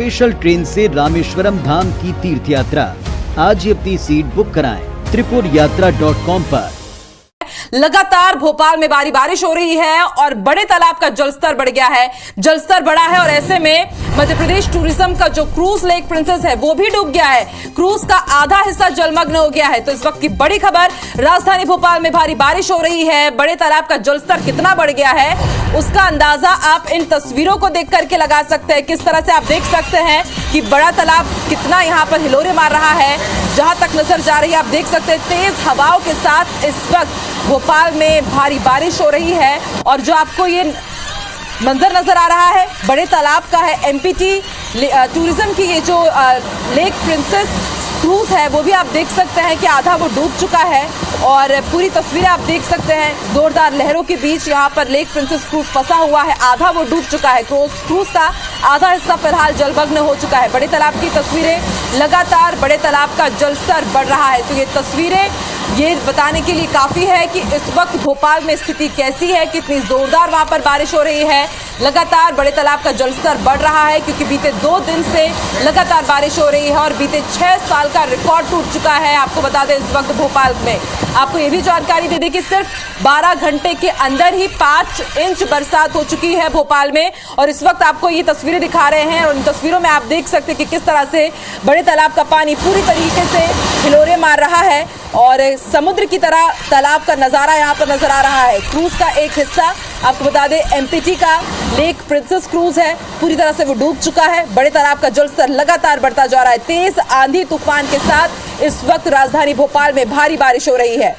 Special train से रामेश्वरम धाम की तीर्थ यात्रा। आज ही अपनी सीट बुक कराएं त्रिपुरयात्रा.com पर। लगातार भोपाल में भारी बारिश हो रही है और बड़े तालाब का जलस्तर बढ़ गया है। जलस्तर बढ़ा है और ऐसे में मध्य प्रदेश टूरिज्म का जो क्रूज लेक प्रिंसेस है वो भी डूब गया है। क्रूज का आधा हिस्सा जलमग्न हो गया है। तो इस वक्त की बड़ी खबर, राजधानी भोपाल में भारी बारिश हो रही है। बड़े तालाब का जलस्तर कितना बढ़ गया है उसका अंदाजा आप इन तस्वीरों को देख करके लगा सकते हैं। किस तरह से आप देख सकते हैं कि बड़ा तालाब कितना यहाँ पर हिलोरे मार रहा है। जहां तक नजर जा रही है आप देख सकते हैं तेज हवाओं के साथ इस वक्त भोपाल में भारी बारिश हो रही है। और जो आपको ये मंजर नजर आ रहा है बड़े तालाब का है। एमपीटी टूरिज्म की ये जो लेक प्रिंसेस क्रूज है वो भी आप देख सकते हैं कि आधा वो डूब चुका है और पूरी तस्वीरें आप देख सकते हैं। जोरदार लहरों के बीच यहाँ पर लेक प्रिंसेस क्रूज फंसा हुआ है। आधा वो डूब चुका है। क्रूज का आधा हिस्सा फिलहाल जलमग्न हो चुका है। बड़े तालाब की तस्वीरें, लगातार बड़े तालाब का जलस्तर बढ़ रहा है। तो ये तस्वीरें ये बताने के लिए काफी है कि इस वक्त भोपाल में स्थिति कैसी है, कितनी जोरदार वहां पर बारिश हो रही है। लगातार बड़े तालाब का जलस्तर बढ़ रहा है क्योंकि बीते 2 दिन से लगातार बारिश हो रही है और बीते 6 साल का रिकॉर्ड टूट चुका है। आपको बता दें इस वक्त भोपाल में आपको ये भी जानकारी दे दें कि सिर्फ 12 घंटे के अंदर ही 5 इंच बरसात हो चुकी है भोपाल में। और इस वक्त आपको ये तस्वीरें दिखा रहे हैं और इन तस्वीरों में आप देख सकते हैं कि किस तरह से बड़े तालाब का पानी पूरी तरीके से हिलोरे मार रहा है और समुद्र की तरह तालाब का नजारा यहाँ पर नजर आ रहा है। क्रूज का एक हिस्सा आपको बता दें एमपीटी का लेक प्रिंसेस क्रूज है, पूरी तरह से वो डूब चुका है। बड़े तालाब का जलस्तर लगातार बढ़ता जा रहा है। तेज आंधी तूफान के साथ इस वक्त राजधानी भोपाल में भारी बारिश हो रही है।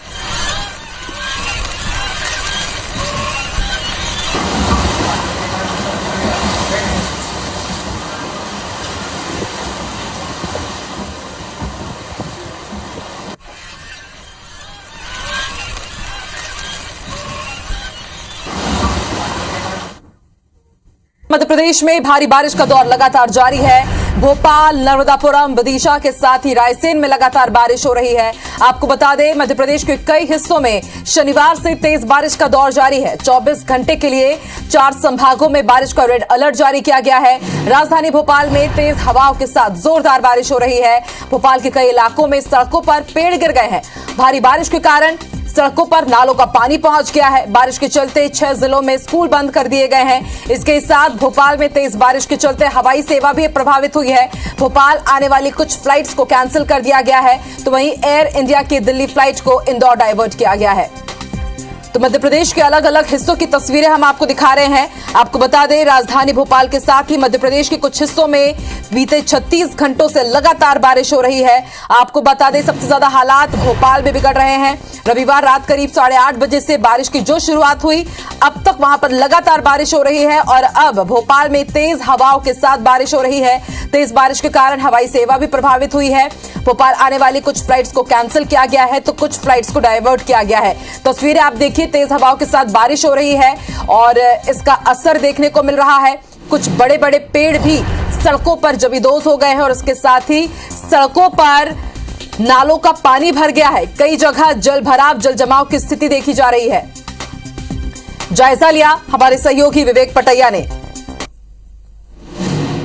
मध्य प्रदेश में भारी बारिश का दौर लगातार जारी है। भोपाल, नर्मदापुरम, विदिशा के साथ ही रायसेन में लगातार बारिश हो रही है। आपको बता दें मध्य प्रदेश के कई हिस्सों में शनिवार से तेज बारिश का दौर जारी है। 24 घंटे के लिए 4 संभागों में बारिश का रेड अलर्ट जारी किया गया है। राजधानी भोपाल में तेज हवाओं के साथ जोरदार बारिश हो रही है। भोपाल के कई इलाकों में सड़कों पर पेड़ गिर गए हैं। भारी बारिश के कारण सड़कों पर नालों का पानी पहुंच गया है। बारिश के चलते 6 जिलों में स्कूल बंद कर दिए गए हैं। इसके साथ भोपाल में तेज बारिश के चलते हवाई सेवा भी प्रभावित हुई है। भोपाल आने वाली कुछ फ्लाइट्स को कैंसिल कर दिया गया है तो वहीं एयर इंडिया की दिल्ली फ्लाइट को इंदौर डाइवर्ट किया गया है। तो मध्य प्रदेश के अलग अलग हिस्सों की तस्वीरें हम आपको दिखा रहे हैं। आपको बता दें राजधानी भोपाल के साथ ही मध्य प्रदेश के कुछ हिस्सों में बीते 36 घंटों से लगातार बारिश हो रही है। आपको बता दें सबसे ज्यादा हालात भोपाल में बिगड़ रहे हैं। रविवार रात करीब 8:30 बजे से बारिश की जो शुरुआत हुई अब तक वहां पर लगातार बारिश हो रही है और अब भोपाल में तेज हवाओं के साथ बारिश हो रही है। तेज बारिश के कारण हवाई सेवा भी प्रभावित हुई है। भोपाल आने वाली कुछ फ्लाइट्स को कैंसिल किया गया है तो कुछ फ्लाइट्स को डाइवर्ट किया गया है। तस्वीरें आप देखिए, तेज हवाओं के साथ बारिश हो रही है और इसका असर देखने को मिल रहा है। कुछ बड़े बड़े पेड़ भी सड़कों पर जबीदोज हो गए हैं और इसके साथ ही सड़कों पर नालों का पानी भर गया है। कई जगह जल भराव, जल जमाव की स्थिति देखी जा रही है। जायजा लिया हमारे सहयोगी विवेक पटैया ने।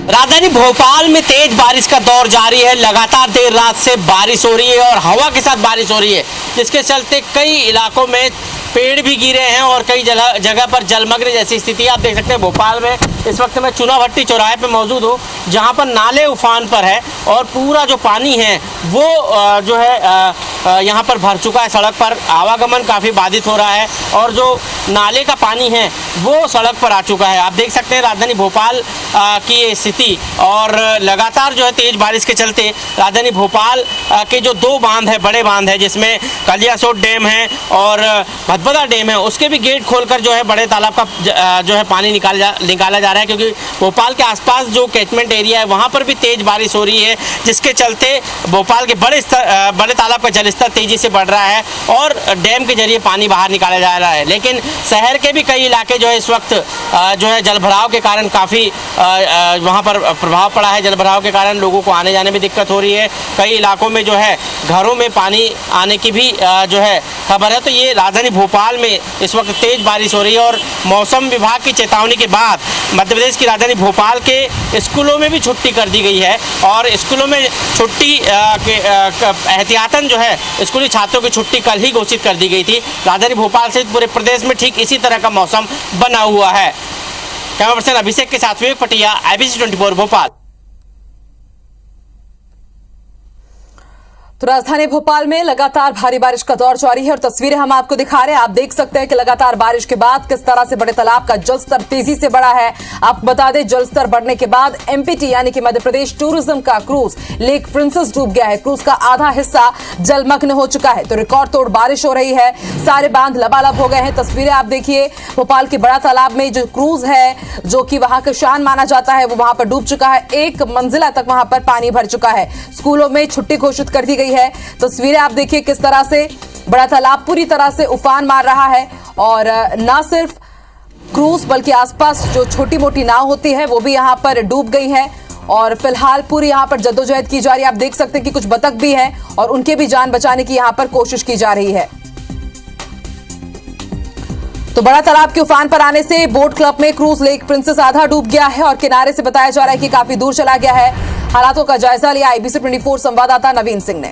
राजधानी भोपाल में तेज बारिश का दौर जारी है। लगातार देर रात से बारिश हो रही है और हवा के साथ बारिश हो रही है, जिसके चलते कई इलाकों में पेड़ भी गिरे हैं और कई जगह पर जलमग्न जैसी स्थिति आप देख सकते हैं। भोपाल में इस वक्त मैं चुनाभट्टी चौराहे पे मौजूद हूँ, जहाँ पर नाले उफान पर है और पूरा जो पानी है वो जो है यहाँ पर भर चुका है। सड़क पर आवागमन काफ़ी बाधित हो रहा है और जो नाले का पानी है वो सड़क पर आ चुका है। आप देख सकते हैं राजधानी भोपाल की स्थिति और लगातार जो है तेज बारिश के चलते राजधानी भोपाल के जो 2 बांध है, बड़े बांध है, जिसमें कलियासोत डैम है और भदभदा डैम है, उसके भी गेट खोलकर जो है बड़े तालाब का जो है पानी निकाला जा रहा है। क्योंकि भोपाल के आसपास जो कैचमेंट एरिया है वहाँ पर भी तेज बारिश हो रही है, जिसके चलते भोपाल के बड़े तालाब का जलस्तर तेजी से बढ़ रहा है और डैम के जरिए पानी बाहर निकाला जा रहा है। लेकिन शहर के भी कई इलाके जो है इस वक्त जो है जलभराव के कारण काफ़ी वहाँ पर प्रभाव पड़ा है। जलभराव के कारण लोगों को आने जाने में दिक्कत हो रही है। कई इलाकों में जो है घरों में पानी आने की भी जो है खबर है। तो ये राजधानी भोपाल में इस वक्त तेज बारिश हो रही है और मौसम विभाग की चेतावनी के बाद मध्य प्रदेश की राजधानी भोपाल के स्कूलों में भी छुट्टी कर दी गई है और स्कूलों में छुट्टी एहतियातन जो है स्कूली छात्रों की छुट्टी कल ही घोषित कर दी गई थी। राजधानी भोपाल सहित पूरे प्रदेश में ठीक इसी तरह का मौसम बना हुआ है। कैमरा पर्सन अभिषेक के साथ विवेक पटिया, IBC 24 भोपाल। तो राजधानी भोपाल में लगातार भारी बारिश का दौर जारी है और तस्वीरें हम आपको दिखा रहे हैं। आप देख सकते हैं कि लगातार बारिश के बाद किस तरह से बड़े तालाब का जलस्तर तेजी से बढ़ा है। आपको बता दें, जलस्तर बढ़ने के बाद MPT यानी कि मध्य प्रदेश टूरिज्म का क्रूज लेक प्रिंसेस डूब गया है। क्रूज का आधा हिस्सा जलमग्न हो चुका है। तो रिकॉर्ड तोड़ बारिश हो रही है, सारे बांध लबालब हो गए हैं। तस्वीरें आप देखिए, भोपाल के बड़ा तालाब में जो क्रूज है, जो कि वहां का शान माना जाता है, वो वहां पर डूब चुका है। 1 मंजिला तक वहां पर पानी भर चुका है। स्कूलों में छुट्टी घोषित कर दी गई है। तस्वीरें आप देखिए किस तरह से बड़ा तालाब पूरी तरह से उफान मार रहा है और ना सिर्फ क्रूज बल्कि आसपास जो छोटी मोटी नाव होती है वो भी यहां पर डूब गई है और फिलहाल पूरी यहां पर जद्दोजहद की जा रही है। आप देख सकते हैं कि कुछ बतख भी हैं और उनके भी जान बचाने की यहां पर कोशिश की जा रही है। तो बड़ा तालाब के उफान पर आने से बोट क्लब में क्रूज लेक प्रिंसेस आधा डूब गया है और किनारे से बताया जा रहा है कि काफी दूर चला गया है। हालातों का जायजा लिया IBC 24 संवाददाता नवीन सिंह ने।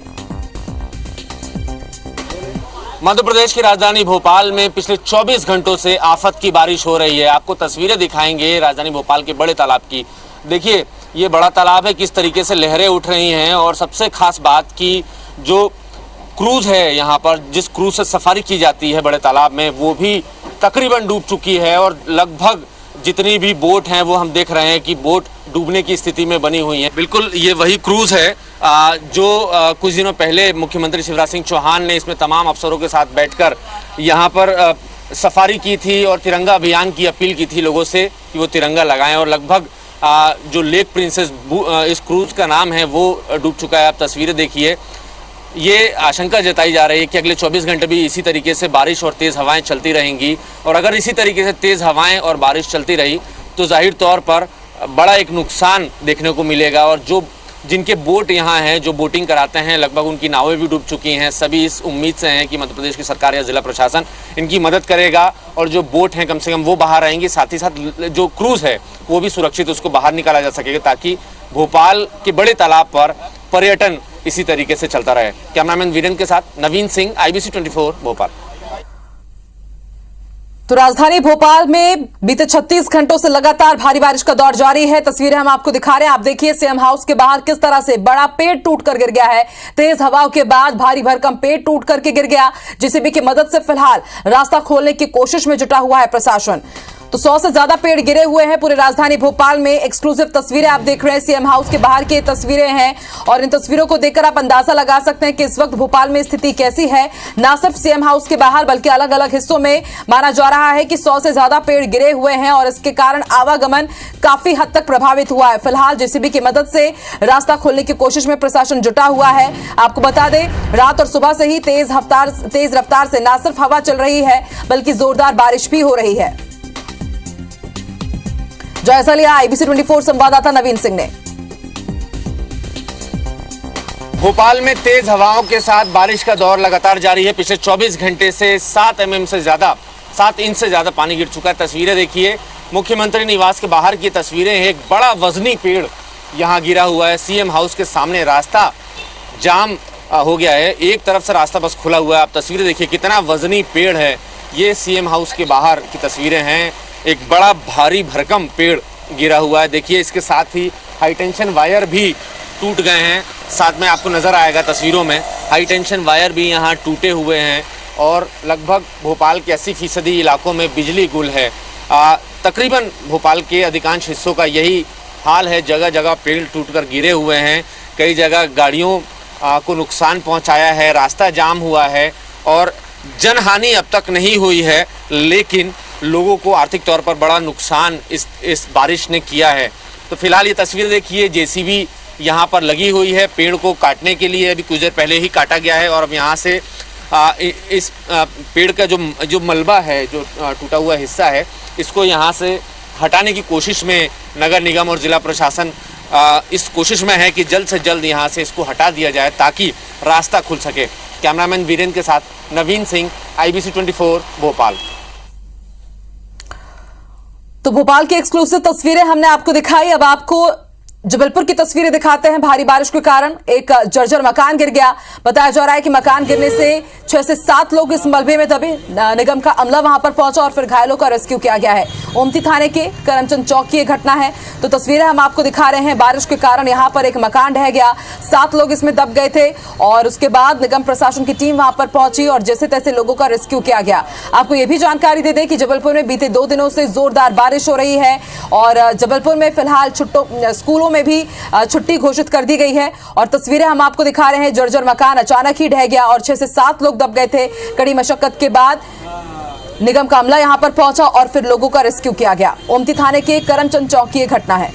मध्य प्रदेश की राजधानी भोपाल में पिछले 24 घंटों से आफत की बारिश हो रही है। आपको तस्वीरें दिखाएंगे राजधानी भोपाल के बड़े तालाब की। देखिए, ये बड़ा तालाब है, किस तरीके से लहरें उठ रही हैं और सबसे खास बात कि जो क्रूज है यहाँ पर, जिस क्रूज से सफारी की जाती है बड़े तालाब में, वो भी तकरीबन डूब चुकी है और लगभग जितनी भी बोट हैं वो हम देख रहे हैं कि बोट डूबने की स्थिति में बनी हुई है। बिल्कुल ये वही क्रूज है जो कुछ दिनों पहले मुख्यमंत्री शिवराज सिंह चौहान ने इसमें तमाम अफसरों के साथ बैठकर यहाँ पर सफारी की थी और तिरंगा अभियान की अपील की थी लोगों से कि वो तिरंगा लगाएं और लगभग जो लेक प्रिंसेस इस क्रूज का नाम है वो डूब चुका है। आप तस्वीरें देखिए, ये आशंका जताई जा रही है कि अगले 24 घंटे भी इसी तरीके से बारिश और तेज़ हवाएं चलती रहेंगी और अगर इसी तरीके से तेज़ हवाएं और बारिश चलती रही तो जाहिर तौर पर बड़ा एक नुकसान देखने को मिलेगा और जिनके बोट यहाँ हैं, जो बोटिंग कराते हैं, लगभग उनकी नावें भी डूब चुकी हैं। सभी इस उम्मीद से हैं कि मध्य प्रदेश की सरकार या जिला प्रशासन इनकी मदद करेगा और जो बोट हैं कम से कम वो बाहर आएंगी, साथ ही साथ जो क्रूज़ है वो भी सुरक्षित उसको बाहर निकाला जा सकेगा ताकि भोपाल के बड़े तालाब पर पर्यटन इसी तरीके से चलता रहे। कैमरामैन वीरेंद्र के साथ नवीन सिंह, IBC 24 भोपाल। तो राजधानी भोपाल में बीते 36 घंटों से लगातार भारी बारिश का दौर जारी है। तस्वीरें हम आपको दिखा रहे हैं। आप देखिए सीएम हाउस के बाहर किस तरह से बड़ा पेड़ टूटकर गिर गया है। तेज हवाओं के बाद भारी भरकम पेड़ टूट करके गिर गया। JCB की मदद से फिलहाल रास्ता खोलने की कोशिश में जुटा हुआ है प्रशासन। तो 100 से ज्यादा पेड़ गिरे हुए हैं पूरे राजधानी भोपाल में। एक्सक्लूसिव तस्वीरें आप देख रहे हैं, सीएम हाउस के बाहर की तस्वीरें हैं और इन तस्वीरों को देखकर आप अंदाजा लगा सकते हैं कि इस वक्त भोपाल में स्थिति कैसी है। ना सिर्फ सीएम हाउस के बाहर बल्कि अलग अलग हिस्सों में माना जा रहा है कि 100 से ज्यादा पेड़ गिरे हुए हैं और इसके कारण आवागमन काफी हद तक प्रभावित हुआ है। फिलहाल JCB की मदद से रास्ता खोलने की कोशिश में प्रशासन जुटा हुआ है। आपको बता दें, रात और सुबह से ही तेज रफ्तार से ना सिर्फ हवा चल रही है बल्कि जोरदार बारिश भी हो रही है। जायजा लिया IBC 24 संवाददाता नवीन सिंह ने। भोपाल में तेज हवाओं के साथ बारिश का दौर लगातार जारी है। पिछले 24 घंटे से 7 इंच से ज्यादा पानी गिर चुका है। तस्वीरें देखिए, मुख्यमंत्री निवास के बाहर की तस्वीरें हैं। एक बड़ा वजनी पेड़ यहां गिरा हुआ है। सीएम हाउस के सामने रास्ता जाम हो गया है, एक तरफ से रास्ता बस खुला हुआ है। आप तस्वीरें देखिए, कितना वजनी पेड़ है। ये सीएम हाउस के बाहर की तस्वीरें हैं। एक बड़ा भारी भरकम पेड़ गिरा हुआ है। देखिए, इसके साथ ही हाई टेंशन वायर भी टूट गए हैं। साथ में आपको नज़र आएगा तस्वीरों में, हाई टेंशन वायर भी यहाँ टूटे हुए हैं और लगभग भोपाल के 80% इलाकों में बिजली गुल है। तकरीबन भोपाल के अधिकांश हिस्सों का यही हाल है। जगह जगह पेड़ टूटकर गिरे हुए हैं। कई जगह गाड़ियों को नुकसान पहुँचाया है, रास्ता जाम हुआ है और जनहानि अब तक नहीं हुई है, लेकिन लोगों को आर्थिक तौर पर बड़ा नुकसान इस बारिश ने किया है। तो फिलहाल ये तस्वीर देखिए, JCB यहाँ पर लगी हुई है पेड़ को काटने के लिए। अभी कुछ देर पहले ही काटा गया है और अब यहाँ से इस पेड़ का जो मलबा है, जो टूटा हुआ हिस्सा है, इसको यहाँ से हटाने की कोशिश में नगर निगम और जिला प्रशासन इस कोशिश में है कि जल्द से जल्द यहाँ से इसको हटा दिया जाए ताकि रास्ता खुल सके। कैमरामैन वीरेंद्र के साथ नवीन सिंह, IBC 24 भोपाल। तो भोपाल की एक्सक्लूसिव तस्वीरें हमने आपको दिखाई। अब आपको जबलपुर की तस्वीरें दिखाते हैं। भारी बारिश के कारण एक जर्जर मकान गिर गया। बताया जा रहा है कि मकान गिरने से 6 से 7 लोग इस मलबे में दबे। निगम का अमला वहां पर पहुंचा और फिर घायलों का रेस्क्यू किया गया है। ओमती थाने के करमचंद चौक की यह घटना है। तो तस्वीरें हम आपको दिखा रहे हैं। बारिश के कारण यहां पर एक मकान ढह गया, 7 लोग इसमें दब गए थे और उसके बाद निगम प्रशासन की टीम वहां पर पहुंची और जैसे तैसे लोगों का रेस्क्यू किया गया। आपको यह भी जानकारी दे दें कि जबलपुर में बीते 2 दिनों से जोरदार बारिश हो रही है और जबलपुर में फिलहाल स्कूलों में भी छुट्टी घोषित कर दी गई है। और तस्वीरें हम आपको दिखा रहे हैं। जर्जर मकान अचानक ही ढह गया और 6 से 7 लोग दब गए थे। कड़ी मशक्कत के बाद निगम का अमला यहां पर पहुंचा और फिर लोगों का रेस्क्यू किया गया। ओमती थाने के करमचंद चौक की यह घटना है।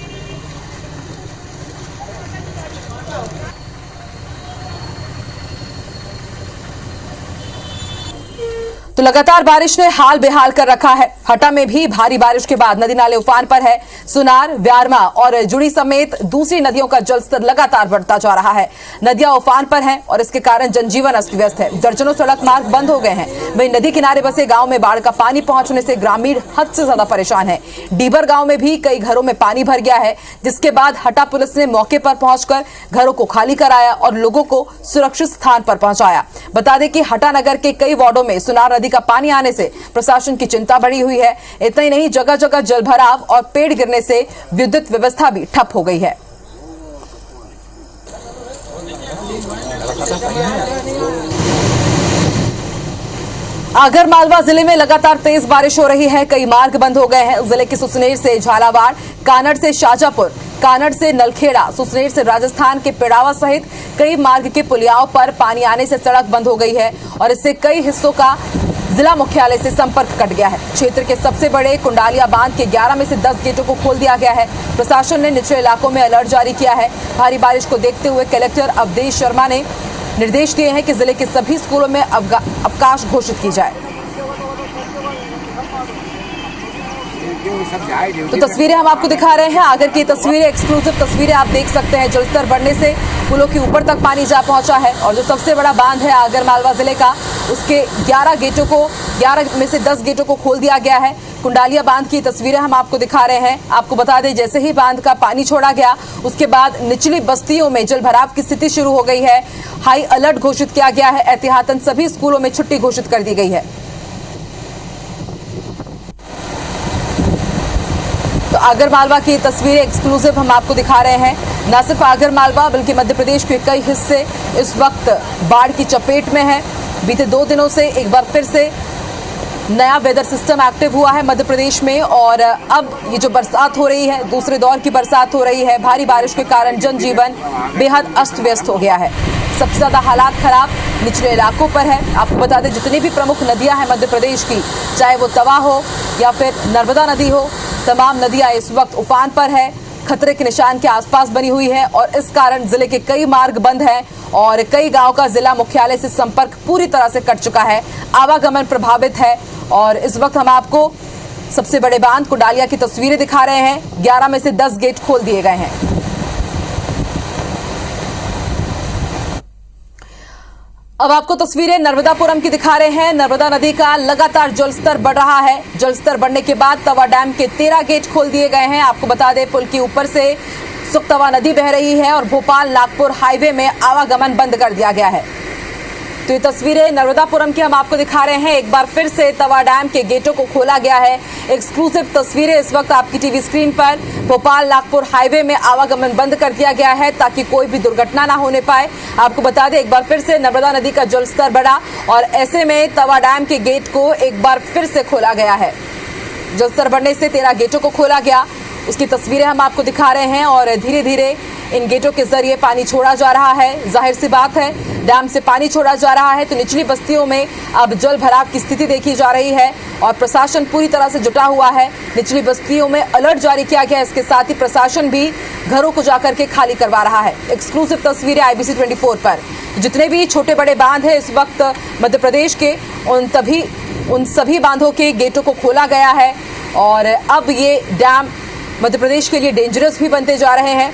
तो लगातार बारिश ने हाल बेहाल कर रखा है। हटा में भी भारी बारिश के बाद नदी नाले उफान पर है। सुनार, व्यारमा और जुड़ी समेत दूसरी नदियों का जलस्तर लगातार बढ़ता जा रहा है। नदियां उफान पर हैं और इसके कारण जनजीवन अस्त व्यस्त है। दर्जनों सड़क मार्ग बंद हो गए हैं। वहीं नदी किनारे बसे गांव में बाढ़ का पानी पहुंचने से ग्रामीण हद से ज्यादा परेशान है। डीबर गांव में भी कई घरों में पानी भर गया है, जिसके बाद हटा पुलिस ने मौके पर पहुंचकर घरों को खाली कराया और लोगों को सुरक्षित स्थान पर पहुंचाया। बता दें कि हटा नगर के कई वार्डों में सुनार नदी का पानी आने से प्रशासन की चिंता बढ़ी हुई है। इतना ही नहीं, जगह जगह जलभराव और पेड़ गिरने से विद्युत व्यवस्था भी ठप हो गई है। आगर मालवा जिले में लगातार तेज बारिश हो रही है। कई मार्ग बंद हो गए हैं। जिले के सुसनेर से झालावाड़, कानड़ से शाजापुर, कानड़ से नलखेड़ा, सुसनेर से राजस्थान के पिड़ावा सहित कई मार्ग के पुलियाओं पर पानी आने से सड़क बंद हो गई है और इससे कई हिस्सों का जिला मुख्यालय से संपर्क कट गया है। क्षेत्र के सबसे बड़े कुंडालिया बांध के 11 में से 10 गेटों को खोल दिया गया है। प्रशासन ने निचले इलाकों में अलर्ट जारी किया है। भारी बारिश को देखते हुए कलेक्टर अवधेश शर्मा ने निर्देश दिए हैं कि जिले के सभी स्कूलों में अवकाश घोषित की जाए। तो तस्वीरें हम आपको दिखा रहे हैं। आगर की तस्वीरें, एक्सक्लूसिव तस्वीरें आप देख सकते हैं। जलस्तर बढ़ने से पुलों के ऊपर तक पानी जा पहुंचा है और जो सबसे बड़ा बांध है आगर मालवा जिले का, उसके 11 में से 10 गेटों को खोल दिया गया है। कुंडालिया बांध की तस्वीरें हम आपको दिखा रहे हैं। आपको बता दें, जैसे ही बांध का पानी छोड़ा गया उसके बाद निचली बस्तियों में जलभराव की स्थिति शुरू हो गई है। हाई अलर्ट घोषित किया गया है। एहतियातन सभी स्कूलों में छुट्टी घोषित कर दी गई है। तो आगर मालवा की तस्वीरें एक्सक्लूसिव हम आपको दिखा रहे हैं। न सिर्फ आगर मालवा बल्कि मध्य प्रदेश के कई हिस्से इस वक्त बाढ़ की चपेट में है। बीते 2 दिनों से एक बार फिर से नया वेदर सिस्टम एक्टिव हुआ है मध्य प्रदेश में और अब ये जो बरसात हो रही है, दूसरे दौर की बरसात हो रही है। भारी बारिश के कारण जनजीवन बेहद अस्त व्यस्त हो गया है। सबसे ज्यादा हालात खराब निचले इलाकों पर है। आपको बता दें, जितनी भी प्रमुख नदियां हैं मध्य प्रदेश की, चाहे वो तवा हो या फिर नर्मदा नदी हो, तमाम नदियां इस वक्त उफान पर है, खतरे के निशान के आसपास बनी हुई है और इस कारण जिले के कई मार्ग बंद हैं और कई गांव का जिला मुख्यालय से संपर्क पूरी तरह से कट चुका है। आवागमन प्रभावित है और इस वक्त हम आपको सबसे बड़े बांध कुंडालिया की तस्वीरें दिखा रहे हैं। 11 में से 10 गेट खोल दिए गए हैं। अब आपको तस्वीरें नर्मदापुरम की दिखा रहे हैं। नर्मदा नदी का लगातार जलस्तर बढ़ रहा है। जलस्तर बढ़ने के बाद तवा डैम के 13 गेट खोल दिए गए हैं। आपको बता दें, पुल के ऊपर से सुखतवा नदी बह रही है और भोपाल नागपुर हाईवे में आवागमन बंद कर दिया गया है। तो ये तस्वीरें नर्मदापुरम की हम आपको दिखा रहे हैं। एक बार फिर से तवा डैम के गेटों को खोला गया है। एक्सक्लूसिव तस्वीरें इस वक्त आपकी टीवी स्क्रीन पर। भोपाल नागपुर हाईवे में आवागमन बंद कर दिया गया है ताकि कोई भी दुर्घटना ना होने पाए। आपको बता दें, एक बार फिर से नर्मदा नदी का जलस्तर बढ़ा और ऐसे में तवा डैम के गेट को एक बार फिर से खोला गया है। जलस्तर बढ़ने से 13 गेटों को खोला गया, उसकी तस्वीरें हम आपको दिखा रहे हैं और धीरे धीरे इन गेटों के जरिए पानी छोड़ा जा रहा है। जाहिर सी बात है, डैम से पानी छोड़ा जा रहा है तो निचली बस्तियों में अब जल भराव की स्थिति देखी जा रही है और प्रशासन पूरी तरह से जुटा हुआ है। निचली बस्तियों में अलर्ट जारी किया गया है। इसके साथ ही प्रशासन भी घरों को जाकर के खाली करवा रहा है। एक्सक्लूसिव तस्वीरें IBC 24 पर। जितने भी छोटे बड़े बांध हैं इस वक्त मध्य प्रदेश के, उन सभी बांधों के गेटों को खोला गया है और अब ये डैम मध्य प्रदेश के लिए डेंजरस भी बनते जा रहे हैं।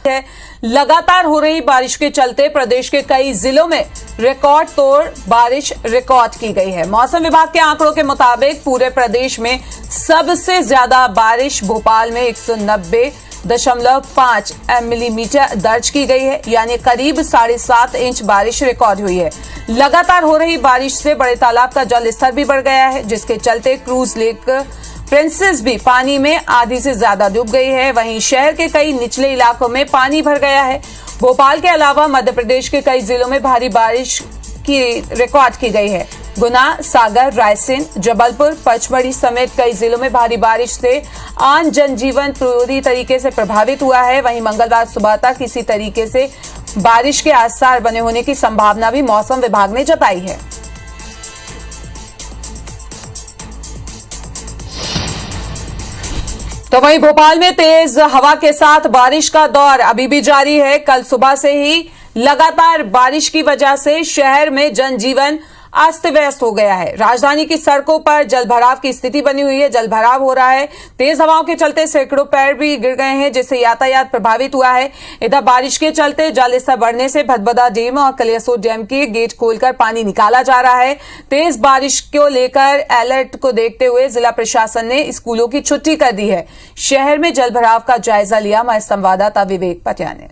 है। लगातार हो रही बारिश के चलते प्रदेश के कई जिलों में रिकॉर्ड तोड़ बारिश रिकॉर्ड की गई है। मौसम विभाग के आंकड़ों के मुताबिक पूरे प्रदेश में सबसे ज्यादा बारिश भोपाल में 190.5 मिलीमीटर दर्ज की गई है, यानी करीब 7.5 इंच बारिश रिकॉर्ड हुई है। लगातार हो रही बारिश से बड़े तालाब का जल स्तर भी बढ़ गया है, जिसके चलते क्रूज लेक प्रिंसेस भी पानी में आधी से ज्यादा डूब गई है। वहीं शहर के कई निचले इलाकों में पानी भर गया है। भोपाल के अलावा मध्य प्रदेश के कई जिलों में भारी बारिश की रिकॉर्ड की गई है। गुना, सागर, रायसेन, जबलपुर, पचमढ़ी समेत कई जिलों में भारी बारिश से आम जनजीवन पूरी तरीके से प्रभावित हुआ है। वहीं मंगलवार सुबह तक इसी तरीके से बारिश के आसार बने होने की संभावना भी मौसम विभाग ने जताई है। तो वहीं भोपाल में तेज हवा के साथ बारिश का दौर अभी भी जारी है। कल सुबह से ही लगातार बारिश की वजह से शहर में जनजीवन अस्त व्यस्त हो गया है। राजधानी की सड़कों पर जलभराव की स्थिति बनी हुई है। जलभराव हो रहा है। तेज हवाओं के चलते सैकड़ों पेड़ भी गिर गए हैं, जिससे यातायात प्रभावित हुआ है। इधर बारिश के चलते जल स्तर बढ़ने से भदभदा डैम और कलियासोत डैम के गेट खोलकर पानी निकाला जा रहा है। तेज बारिश को लेकर अलर्ट को देखते हुए जिला प्रशासन ने स्कूलों की छुट्टी कर दी है। शहर में जलभराव का जायजा लिया हमारे संवाददाता विवेक पटिया ने।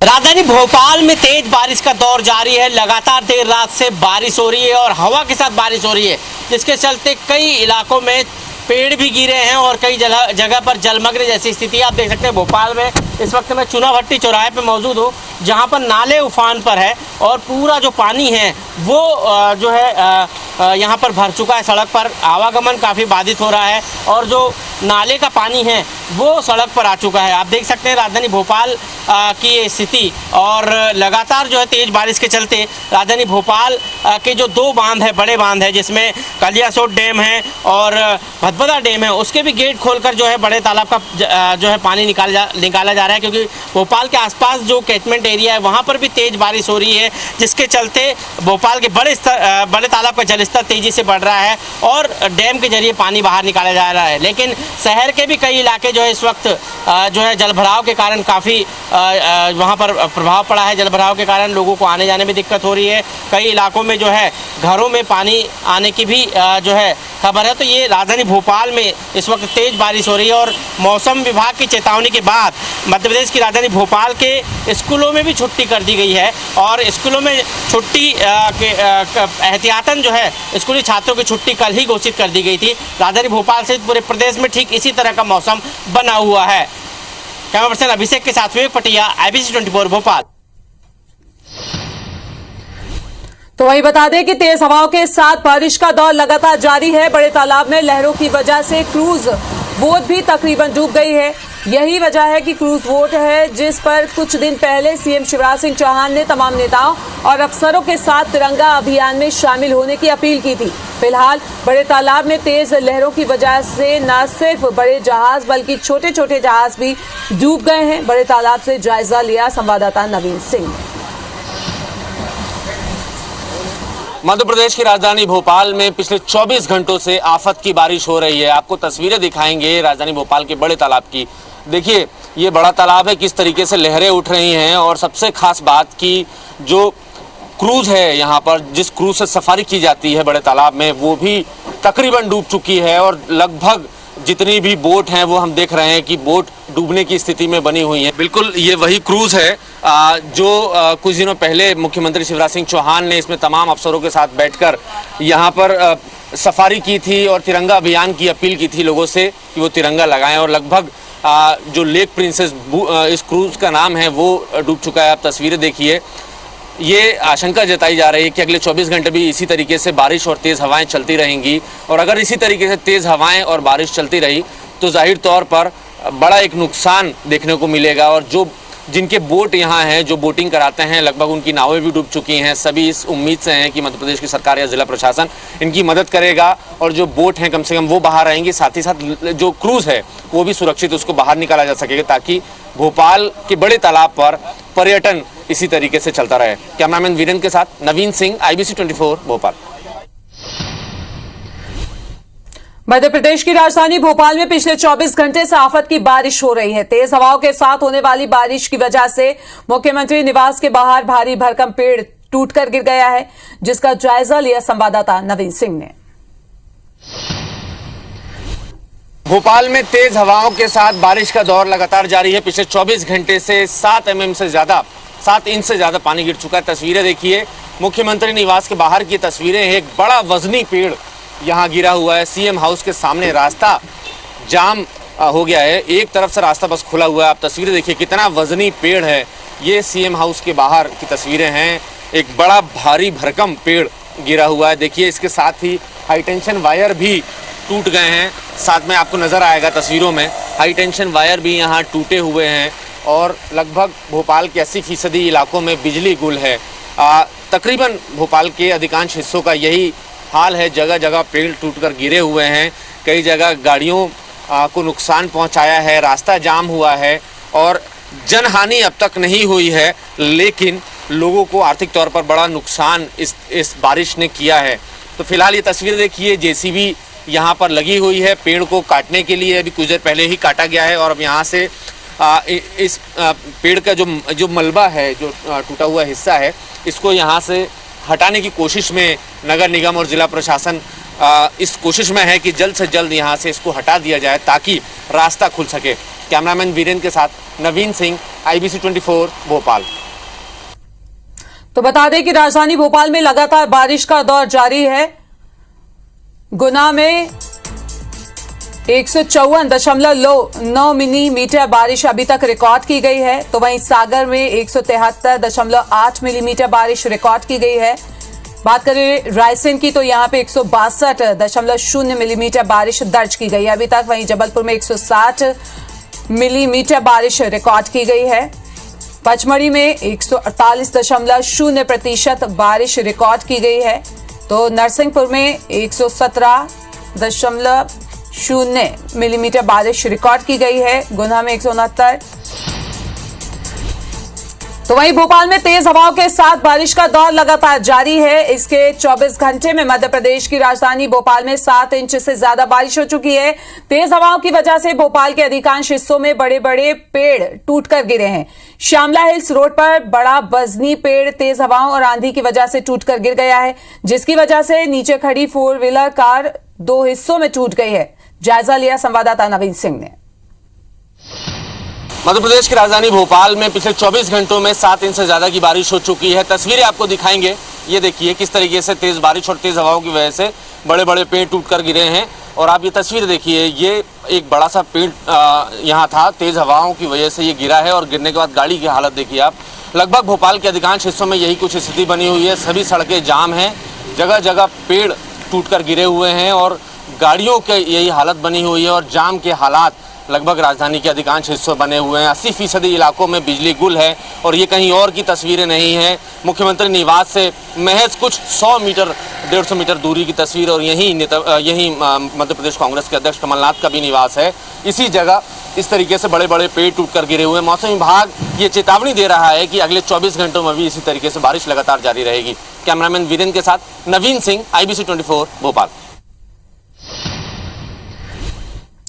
राजधानी भोपाल में तेज बारिश का दौर जारी है। लगातार देर रात से बारिश हो रही है और हवा के साथ बारिश हो रही है, जिसके चलते कई इलाकों में पेड़ भी गिरे हैं और कई जगह पर जलमग्न जैसी स्थिति आप देख सकते हैं। भोपाल में इस वक्त मैं चुनाभट्टी चौराहे पे मौजूद हूँ, जहाँ पर नाले उफान पर है और पूरा जो पानी है वो जो है यहाँ पर भर चुका है। सड़क पर आवागमन काफ़ी बाधित हो रहा है और जो नाले का पानी है वो सड़क पर आ चुका है। आप देख सकते हैं राजधानी भोपाल की ये स्थिति, और लगातार जो है तेज बारिश के चलते राजधानी भोपाल के जो दो बांध है, बड़े बांध है, जिसमें कलियासोत डैम है और भदभदा डैम है, उसके भी गेट खोलकर जो है बड़े तालाब का जो है पानी निकाला जा रहा है, क्योंकि भोपाल के आसपास जो कैचमेंट एरिया है वहाँ पर भी तेज बारिश हो रही है, जिसके चलते भोपाल के बड़े तालाब का जलस्तर तेजी से बढ़ रहा है और डैम के जरिए पानी बाहर निकाला जा रहा है। लेकिन शहर के भी कई इलाके जो है इस वक्त जो है जलभराव के कारण काफ़ी वहाँ पर प्रभाव पड़ा है। जलभराव के कारण लोगों को आने जाने में दिक्कत हो रही है। कई इलाकों में जो है घरों में पानी आने की भी जो है खबर है। तो ये राजधानी भोपाल में इस वक्त तेज बारिश हो रही है और मौसम विभाग की चेतावनी के बाद मध्य प्रदेश की राजधानी भोपाल के स्कूलों में भी छुट्टी कर दी गई है और स्कूलों में छुट्टी एहतियातन जो है स्कूली छात्रों की छुट्टी कल ही घोषित कर दी गई थी। राजधानी भोपाल सहित पूरे प्रदेश में ठीक इसी तरह का मौसम बना हुआ है। कैमरा पर्सन अभिषेक के साथ विवेक पटिया, IBC 24 भोपाल। तो वही बता दें कि तेज हवाओं के साथ बारिश का दौर लगातार जारी है। बड़े तालाब में लहरों की वजह से क्रूज बोट भी तकरीबन डूब गई है। यही वजह है कि क्रूज बोट है जिस पर कुछ दिन पहले सीएम शिवराज सिंह चौहान ने तमाम नेताओं और अफसरों के साथ तिरंगा अभियान में शामिल होने की अपील की थी। फिलहाल बड़े तालाब में तेज लहरों की वजह से न सिर्फ बड़े जहाज बल्कि छोटे छोटे जहाज भी डूब गए हैं। बड़े तालाब से जायजा लिया संवाददाता नवीन सिंह। मध्य प्रदेश की राजधानी भोपाल में पिछले 24 घंटों से आफत की बारिश हो रही है। आपको तस्वीरें दिखाएंगे राजधानी भोपाल के बड़े तालाब की। देखिए ये बड़ा तालाब है, किस तरीके से लहरें उठ रही हैं और सबसे खास बात की जो क्रूज है यहाँ पर, जिस क्रूज से सफारी की जाती है बड़े तालाब में, वो भी तकरीबन डूब चुकी है और लगभग जितनी भी बोट हैं वो हम देख रहे हैं कि बोट डूबने की स्थिति में बनी हुई है। बिल्कुल ये वही क्रूज है जो कुछ दिनों पहले मुख्यमंत्री शिवराज सिंह चौहान ने इसमें तमाम अफसरों के साथ बैठकर यहाँ पर सफारी की थी और तिरंगा अभियान की अपील की थी लोगों से कि वो तिरंगा लगाएं। और लगभग जो लेक प्रिंसेस इस क्रूज का नाम है वो डूब चुका है। आप तस्वीरें देखिए। ये आशंका जताई जा रही है कि अगले 24 घंटे भी इसी तरीके से बारिश और तेज़ हवाएं चलती रहेंगी और अगर इसी तरीके से तेज़ हवाएं और बारिश चलती रही तो जाहिर तौर पर बड़ा एक नुकसान देखने को मिलेगा। और जिनके बोट यहाँ हैं, जो बोटिंग कराते हैं, लगभग उनकी नावें भी डूब चुकी हैं। सभी इस उम्मीद से हैं कि मध्य प्रदेश की सरकार या जिला प्रशासन इनकी मदद करेगा और जो बोट हैं कम से कम वो बाहर आएंगी, साथ ही साथ जो क्रूज़ है वो भी सुरक्षित उसको बाहर निकाला जा सकेगा ताकि भोपाल के बड़े तालाब पर पर्यटन इसी तरीके से चलता रहे। कैमरामैन वीरेंद्र के साथ नवीन सिंह, IBC 24 भोपाल। मध्य प्रदेश की राजधानी भोपाल में पिछले 24 घंटे से आफत की बारिश हो रही है। तेज हवाओं के साथ होने वाली बारिश की वजह से मुख्यमंत्री निवास के बाहर भारी भरकम पेड़ टूटकर गिर गया है, जिसका जायजा लिया संवाददाता नवीन सिंह ने। भोपाल में तेज हवाओं के साथ बारिश का दौर लगातार जारी है। पिछले 24 घंटे से 7 इंच से ज्यादा पानी गिर चुका है। तस्वीरें देखिए, मुख्यमंत्री निवास के बाहर की तस्वीरें हैं। एक बड़ा वजनी पेड़ यहाँ गिरा हुआ है। सीएम हाउस के सामने रास्ता जाम हो गया है। एक तरफ से रास्ता बस खुला हुआ है। आप तस्वीरें देखिए, कितना वजनी पेड़ है। ये सीएम हाउस के बाहर की तस्वीरें हैं। एक बड़ा भारी भरकम पेड़ गिरा हुआ है। देखिए, इसके साथ ही हाई टेंशन वायर भी टूट गए हैं। साथ में आपको नजर आएगा तस्वीरों में, हाई टेंशन वायर भी यहाँ टूटे हुए हैं और लगभग भोपाल के 80% इलाकों में बिजली गुल है। तकरीबन भोपाल के अधिकांश हिस्सों का यही हाल है। जगह जगह पेड़ टूटकर गिरे हुए हैं। कई जगह गाड़ियों को नुकसान पहुंचाया है। रास्ता जाम हुआ है और जनहानि अब तक नहीं हुई है, लेकिन लोगों को आर्थिक तौर पर बड़ा नुकसान इस बारिश ने किया है। तो फिलहाल ये तस्वीर देखिए, जेसीबी यहाँ पर लगी हुई है पेड़ को काटने के लिए। अभी कुछ देर पहले ही काटा गया है और अब यहाँ से इस पेड़ का जो मलबा है, जो टूटा हुआ हिस्सा है, इसको यहाँ से हटाने की कोशिश में नगर निगम और जिला प्रशासन इस कोशिश में है कि जल्द से जल्द यहाँ से इसको हटा दिया जाए ताकि रास्ता खुल सके। कैमरामैन वीरेंद्र के साथ नवीन सिंह, IBC 24 भोपाल। तो बता दें कि राजधानी भोपाल में लगातार बारिश का दौर जारी है। गुना में 154.9 मिलीमीटर बारिश अभी तक रिकॉर्ड की गई है, तो वहीं सागर में 173.8 मिलीमीटर बारिश रिकॉर्ड की गई है। बात करें रायसेन की तो यहां पे 162.0 मिलीमीटर बारिश दर्ज की गई है अभी तक। वहीं जबलपुर में 160 मिलीमीटर बारिश रिकॉर्ड की गई है। पचमढ़ी में 148.0% बारिश रिकॉर्ड की गई है। तो नरसिंहपुर में 117.0 मिलीमीटर बारिश रिकॉर्ड की गई है। गुना में 169। तो वहीं भोपाल में तेज हवाओं के साथ बारिश का दौर लगातार जारी है। इसके 24 घंटे में मध्य प्रदेश की राजधानी भोपाल में 7 इंच से ज्यादा बारिश हो चुकी है। तेज हवाओं की वजह से भोपाल के अधिकांश हिस्सों में बड़े बड़े पेड़ टूटकर गिरे हैं। श्यामला हिल्स रोड पर बड़ा वजनी पेड़ तेज हवाओं और आंधी की वजह से टूटकर गिर गया है, जिसकी वजह से नीचे खड़ी 4 व्हीलर कार 2 हिस्सों में टूट गई है। जायजा लिया संवाददाता नवीन सिंह ने। मध्य प्रदेश की राजधानी भोपाल में पिछले 24 घंटों में 7 इंच से ज़्यादा की बारिश हो चुकी है। तस्वीरें आपको दिखाएंगे। ये देखिए किस तरीके से तेज़ बारिश और तेज़ हवाओं की वजह से बड़े बड़े पेड़ टूटकर गिरे हैं। और आप ये तस्वीर देखिए, ये एक बड़ा सा पेड़ यहाँ था, तेज़ हवाओं की वजह से ये गिरा है और गिरने के बाद गाड़ी की हालत देखिए आप। लगभग भोपाल के अधिकांश हिस्सों में यही कुछ स्थिति बनी हुई है। सभी सड़कें जाम हैं, जगह जगह पेड़ टूटकर गिरे हुए हैं और गाड़ियों के यही हालत बनी हुई है और जाम के हालात लगभग राजधानी के अधिकांश हिस्सों बने हुए हैं। 80% इलाकों में बिजली गुल है और ये कहीं और की तस्वीरें नहीं हैं। मुख्यमंत्री निवास से महज कुछ 100 मीटर 150 मीटर दूरी की तस्वीर और यही मध्य प्रदेश कांग्रेस के अध्यक्ष कमलनाथ का भी निवास है। इसी जगह इस तरीके से बड़े बड़े पेड़ टूटकर गिरे हुए। मौसम विभाग ये चेतावनी दे रहा है कि अगले 24 घंटों में भी इसी तरीके से बारिश लगातार जारी रहेगी। कैमरामैन वीरेंद्र के साथ नवीन सिंह, IBC 24 भोपाल।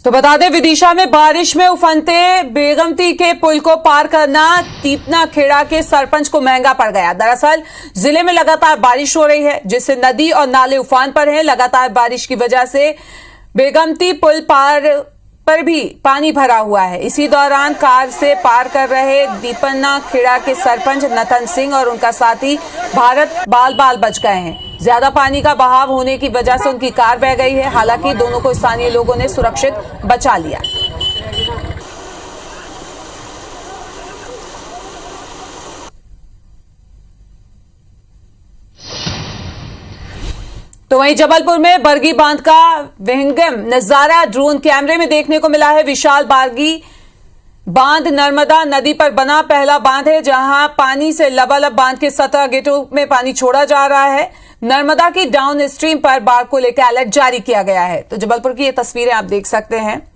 तो बता दें, विदिशा में बारिश में उफनते बेगमती के पुल को पार करना तीपना खेड़ा के सरपंच को महंगा पड़ गया। दरअसल जिले में लगातार बारिश हो रही है, जिससे नदी और नाले उफान पर हैं। लगातार बारिश की वजह से बेगमती पुल पर भी पानी भरा हुआ है। इसी दौरान कार से पार कर रहे दीपन्ना खेड़ा के सरपंच नथन सिंह और उनका साथी भारत बाल बच गए हैं। ज्यादा पानी का बहाव होने की वजह से उनकी कार बह गई है। हालांकि दोनों को स्थानीय लोगों ने सुरक्षित बचा लिया। तो वहीं जबलपुर में बरगी बांध का विहंगम नजारा ड्रोन कैमरे में देखने को मिला है। विशाल बरगी बांध नर्मदा नदी पर बना पहला बांध है, जहां पानी से लबालब बांध के 17 गेटों में पानी छोड़ा जा रहा है। नर्मदा की डाउन स्ट्रीम पर बाढ़ को लेकर अलर्ट जारी किया गया है। तो जबलपुर की ये तस्वीरें आप देख सकते हैं।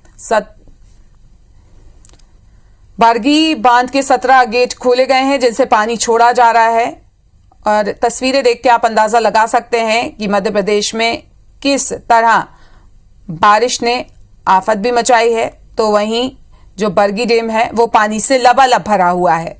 बरगी बांध के 17 गेट खोले गए हैं, जिनसे पानी छोड़ा जा रहा है। और तस्वीरें देख के आप अंदाजा लगा सकते हैं कि मध्य प्रदेश में किस तरह बारिश ने आफत भी मचाई है, तो वहीं जो बरगी डैम है वो पानी से लबालब भरा हुआ है।